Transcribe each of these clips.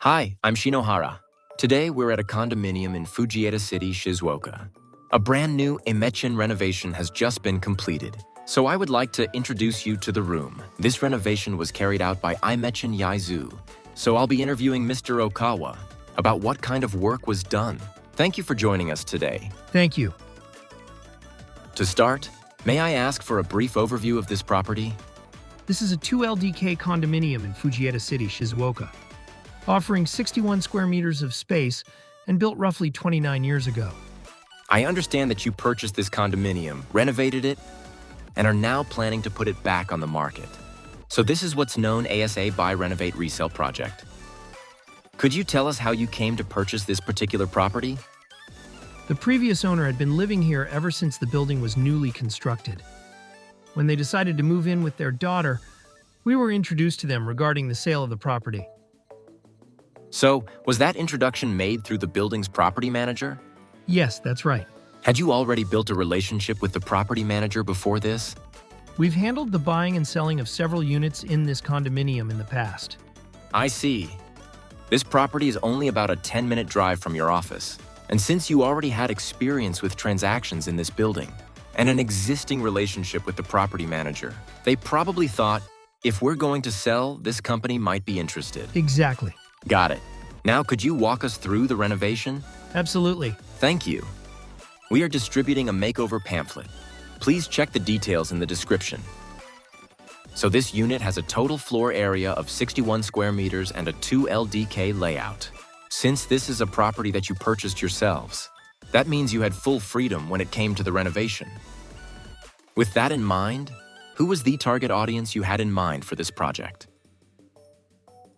Hi, I'm Shinohara. Today we're at a condominium in Fujieda City, Shizuoka. A brand new IMECHEN renovation has just been completed, so I would like to introduce you to the room. This renovation was carried out by IMECHEN Yaizu, so I'll be interviewing Mr. Okawa about what kind of work was done. Thank you for joining us today. Thank you. To start, may I ask for a brief overview of this property? This is a 2 LDK condominium in Fujieda City, Shizuoka, offering 61 square meters of space and built roughly 29 years ago. I understand that you purchased this condominium, renovated it, and are now planning to put it back on the market. So this is what's known as a buy-renovate-resell project. Could you tell us how you came to purchase this particular property? The previous owner had been living here ever since the building was newly constructed. When they decided to move in with their daughter, we were introduced to them regarding the sale of the property. So, was that introduction made through the building's property manager? Yes, that's right. Had you already built a relationship with the property manager before this? We've handled the buying and selling of several units in this condominium in the past. I see. This property is only about a 10-minute drive from your office. And since you already had experience with transactions in this building and an existing relationship with the property manager, they probably thought, if we're going to sell, this company might be interested. Exactly. Got it. Now, could you walk us through the renovation? Absolutely. Thank you. We are distributing a makeover pamphlet. Please check the details in the description. So this unit has a total floor area of 61 square meters and a 2 LDK layout. Since this is a property that you purchased yourselves, that means you had full freedom when it came to the renovation. With that in mind, who was the target audience you had in mind for this project?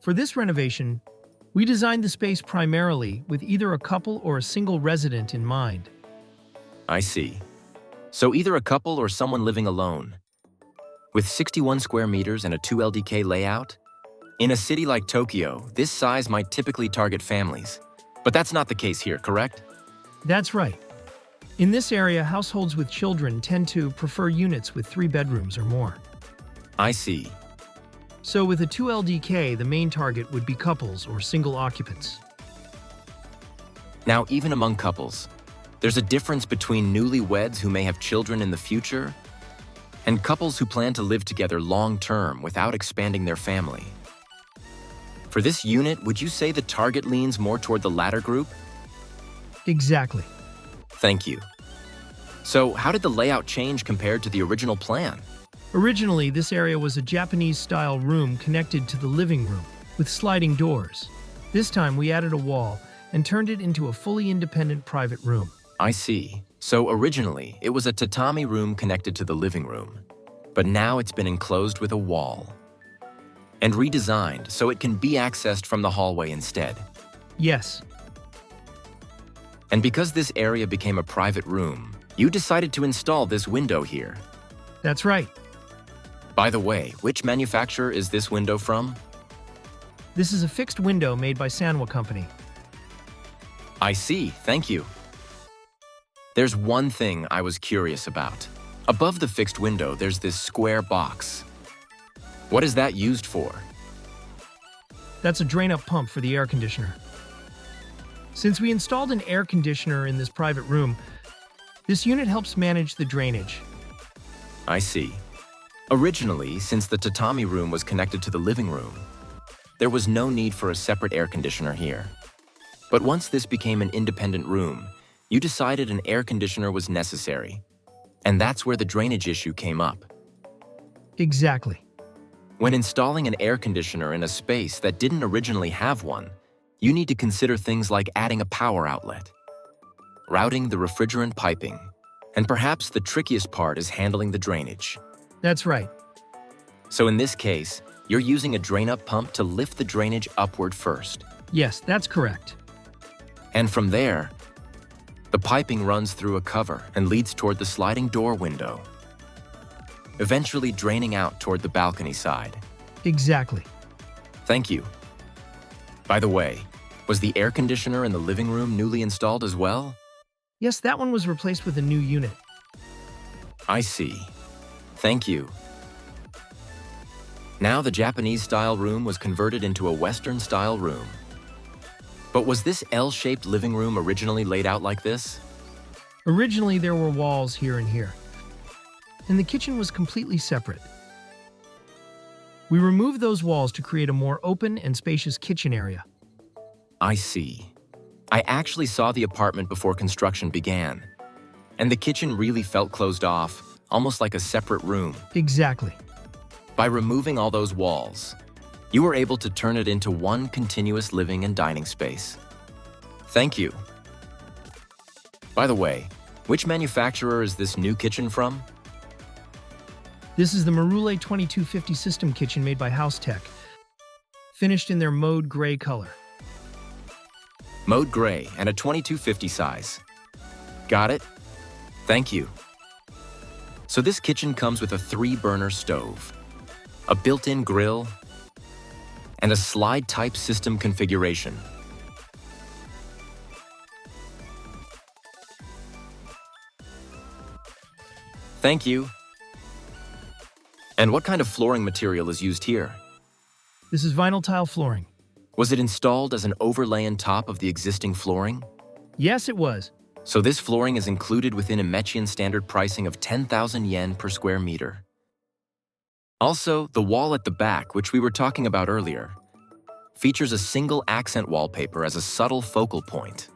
For this renovation, we designed the space primarily with either a couple or a single resident in mind. I see. So either a couple or someone living alone. With 61 square meters and a 2 LDK layout? In a city like Tokyo, this size might typically target families. But that's not the case here, correct? That's right. In this area, households with children tend to prefer units with 3 bedrooms or more. I see. So with a 2 LDK, the main target would be couples or single occupants. Now, even among couples, there's a difference between newlyweds who may have children in the future and couples who plan to live together long-term without expanding their family. For this unit, would you say the target leans more toward the latter group? Exactly. Thank you. So, how did the layout change compared to the original plan? Originally, this area was a Japanese-style room connected to the living room with sliding doors. This time, we added a wall and turned it into a fully independent private room. I see. So originally, it was a tatami room connected to the living room, but now it's been enclosed with a wall and redesigned so it can be accessed from the hallway instead. Yes. And because this area became a private room, you decided to install this window here. That's right. By the way, which manufacturer is this window from? This is a fixed window made by Sanwa Company. I see, thank you. There's one thing I was curious about. Above the fixed window, there's this square box. What is that used for? That's a drain-up pump for the air conditioner. Since we installed an air conditioner in this private room, this unit helps manage the drainage. I see. Originally, since the tatami room was connected to the living room, there was no need for a separate air conditioner here. But once this became an independent room, you decided an air conditioner was necessary. And that's where the drainage issue came up. Exactly. When installing an air conditioner in a space that didn't originally have one, you need to consider things like adding a power outlet, routing the refrigerant piping, and perhaps the trickiest part is handling the drainage. That's right. So in this case, you're using a drain-up pump to lift the drainage upward first. Yes, that's correct. And from there, the piping runs through a cover and leads toward the sliding door window, eventually draining out toward the balcony side. Exactly. Thank you. By the way, was the air conditioner in the living room newly installed as well? Yes, that one was replaced with a new unit. I see. Thank you. Now the Japanese-style room was converted into a Western-style room. But was this L-shaped living room originally laid out like this? Originally, there were walls here and here, and the kitchen was completely separate. We removed those walls to create a more open and spacious kitchen area. I see. I actually saw the apartment before construction began, and the kitchen really felt closed off, almost like a separate room. Exactly. By removing all those walls, you were able to turn it into one continuous living and dining space. Thank you. By the way, which manufacturer is this new kitchen from? This is the Marule 2250 system kitchen made by House Tech, finished in their mode gray color. Mode gray and a 2250 size. Got it? Thank you. So this kitchen comes with a 3-burner stove, a built-in grill, and a slide-type system configuration. Thank you. And what kind of flooring material is used here? This is vinyl tile flooring. Was it installed as an overlay on top of the existing flooring? Yes, it was. So this flooring is included within IMECHEN standard pricing of 10,000 yen per square meter. Also, the wall at the back, which we were talking about earlier, features a single accent wallpaper as a subtle focal point.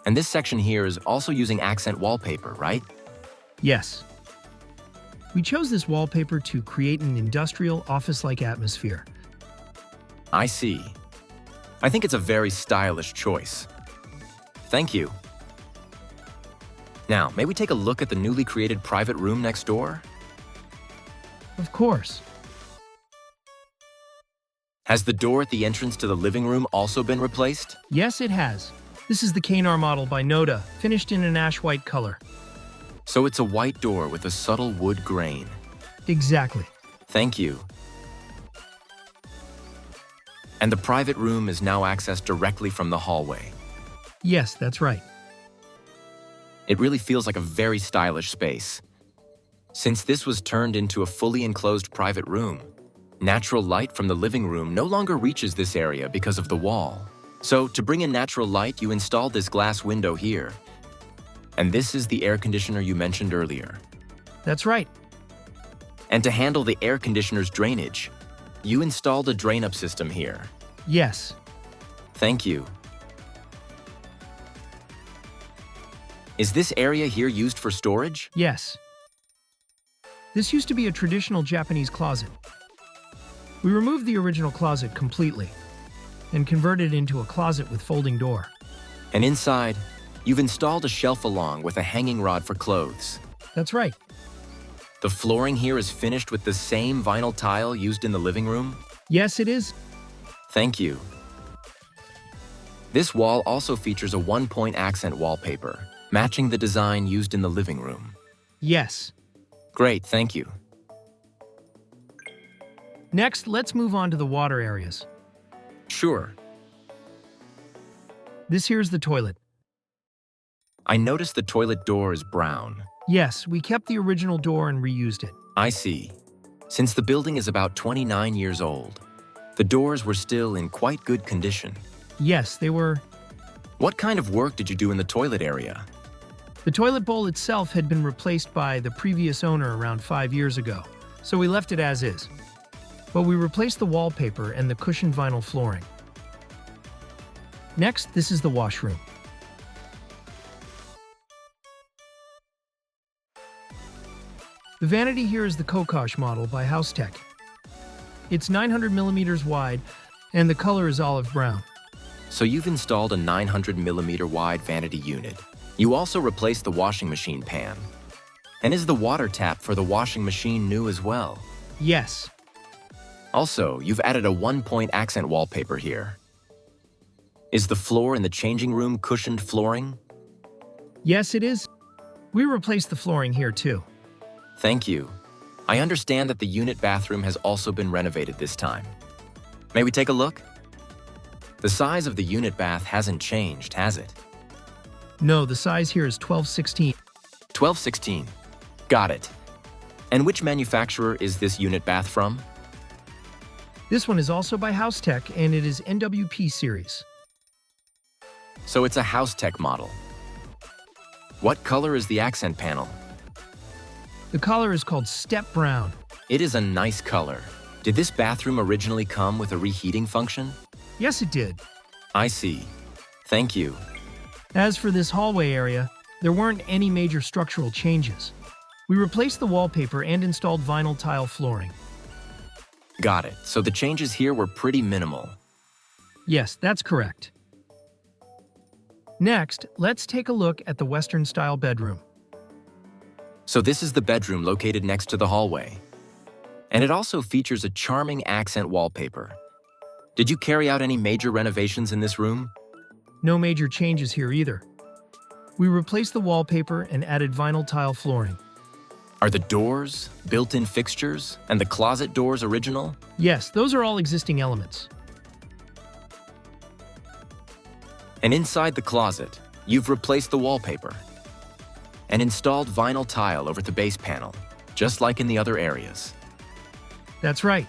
And this section here is also using accent wallpaper, right? Yes. We chose this wallpaper to create an industrial, office-like atmosphere. I see. I think it's a very stylish choice. Thank you. Now, may we take a look at the newly created private room next door? Of course. Has the door at the entrance to the living room also been replaced? Yes, it has. This is the Kanar model by Noda, finished in an ash-white color. So it's a white door with a subtle wood grain. Exactly. Thank you. And the private room is now accessed directly from the hallway. Yes, that's right. It really feels like a very stylish space. Since this was turned into a fully enclosed private room, natural light from the living room no longer reaches this area because of the wall. So to bring in natural light, you installed this glass window here. And this is the air conditioner you mentioned earlier. That's right. And to handle the air conditioner's drainage, you installed a drain-up system here. Yes. Thank you. Is this area here used for storage? Yes. This used to be a traditional Japanese closet. We removed the original closet completely and converted it into a closet with folding door. And inside, you've installed a shelf along with a hanging rod for clothes. That's right. The flooring here is finished with the same vinyl tile used in the living room? Yes, it is. Thank you. This wall also features a 1-point accent wallpaper, matching the design used in the living room. Yes. Great, thank you. Next, let's move on to the water areas. Sure. This here's the toilet. I noticed the toilet door is brown. Yes, we kept the original door and reused it. I see. Since the building is about 29 years old, the doors were still in quite good condition. Yes, they were. What kind of work did you do in the toilet area? The toilet bowl itself had been replaced by the previous owner around 5 years ago, so we left it as is. But we replaced the wallpaper and the cushioned vinyl flooring. Next, this is the washroom. The vanity here is the Kokosh model by House Tech. It's 900 millimeters wide, and the color is olive brown. So you've installed a 900 millimeter wide vanity unit. You also replaced the washing machine pan. And is the water tap for the washing machine new as well? Yes. Also, you've added a 1-point accent wallpaper here. Is the floor in the changing room cushioned flooring? Yes, it is. We replaced the flooring here too. Thank you. I understand that the unit bathroom has also been renovated this time. May we take a look? The size of the unit bath hasn't changed, has it? No, the size here is 12/16. 12/16. Got it. And which manufacturer is this unit bath from? This one is also by House Tech, and it is NWP series. So it's a house tech model. What color is the accent panel? The color is called Step Brown. It is a nice color. Did this bathroom originally come with a reheating function? Yes, it did. I see. Thank you. As for this hallway area, there weren't any major structural changes. We replaced the wallpaper and installed vinyl tile flooring. Got it. So the changes here were pretty minimal. Yes, that's correct. Next, let's take a look at the Western-style bedroom. So this is the bedroom located next to the hallway. And it also features a charming accent wallpaper. Did you carry out any major renovations in this room? No major changes here either. We replaced the wallpaper and added vinyl tile flooring. Are the doors, built-in fixtures, and the closet doors original? Yes, those are all existing elements. And inside the closet, you've replaced the wallpaper and installed vinyl tile over the base panel, just like in the other areas. That's right.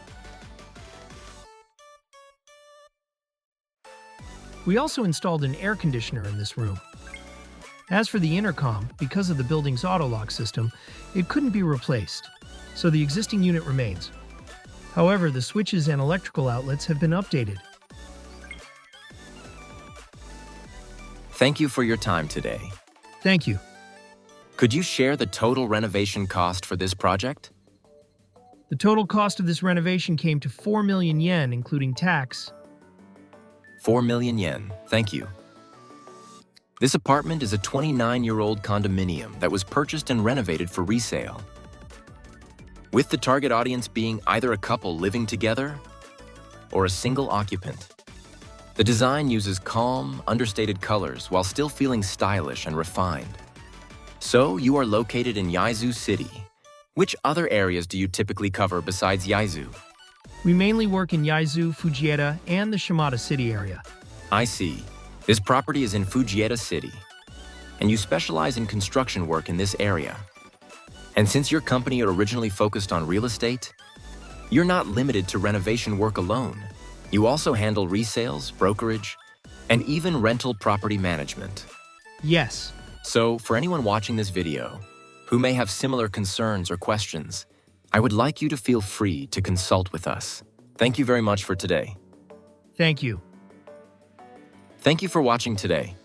We also installed an air conditioner in this room. As for the intercom, because of the building's auto-lock system, it couldn't be replaced, so the existing unit remains. However, the switches and electrical outlets have been updated. Thank you for your time today. Thank you. Could you share the total renovation cost for this project? The total cost of this renovation came to 4 million yen, including tax. 4 million yen. Thank you. This apartment is a 29-year-old condominium that was purchased and renovated for resale, with the target audience being either a couple living together or a single occupant. The design uses calm, understated colors while still feeling stylish and refined. So, you are located in Yaizu City. Which other areas do you typically cover besides Yaizu? We mainly work in Yaizu, Fujieda, and the Shimada City area. I see. This property is in Fujieda City, and you specialize in construction work in this area. And since your company originally focused on real estate, you're not limited to renovation work alone. You also handle resales, brokerage, and even rental property management. Yes. So, for anyone watching this video who may have similar concerns or questions, I would like you to feel free to consult with us. Thank you very much for today. Thank you. Thank you for watching today.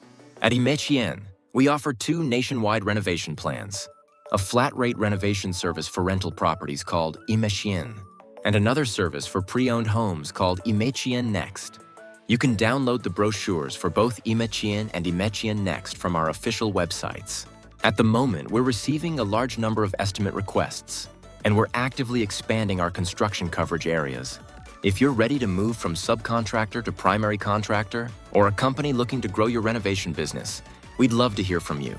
At IMECHEN, we offer 2 nationwide renovation plans, a flat-rate renovation service for rental properties called IMECHEN, and another service for pre-owned homes called IMECHEN Next. You can download the brochures for both IMECHEN and IMECHEN Next from our official websites. At the moment, we're receiving a large number of estimate requests, and we're actively expanding our construction coverage areas. If you're ready to move from subcontractor to primary contractor, or a company looking to grow your renovation business, we'd love to hear from you.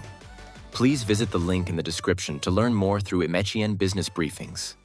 Please visit the link in the description to learn more through IMECHEN business briefings.